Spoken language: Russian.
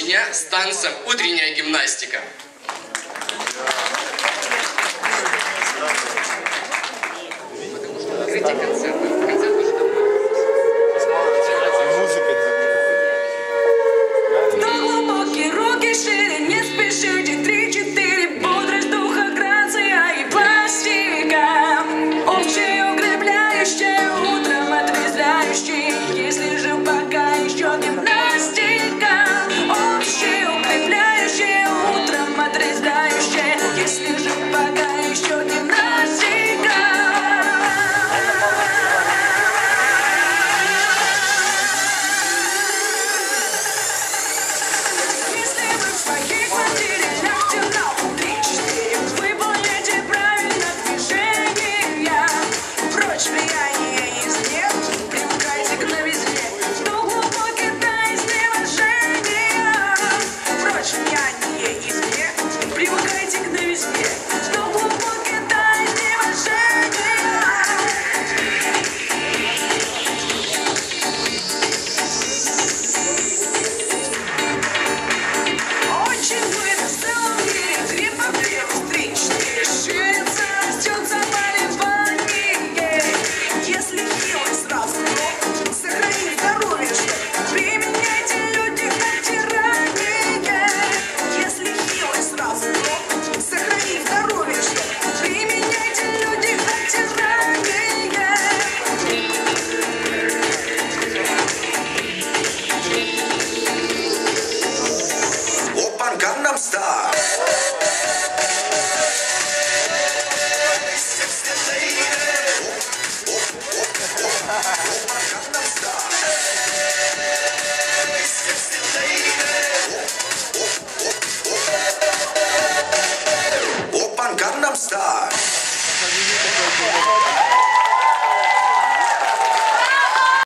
Чечня с танцем «Утренняя гимнастика». Открытие концерта. Концерт уже давно. Глубокие руки шире, не спешите, 3-4, бодрость духа, грация и пластика. Общее укрепляющее, утром отрезвляющее, если же пока еще гимнастика. Общее укрепляющее, утром отрезвляющее, если же пока еще гимнастика. Gangnam Style. Oppan Gangnam Style.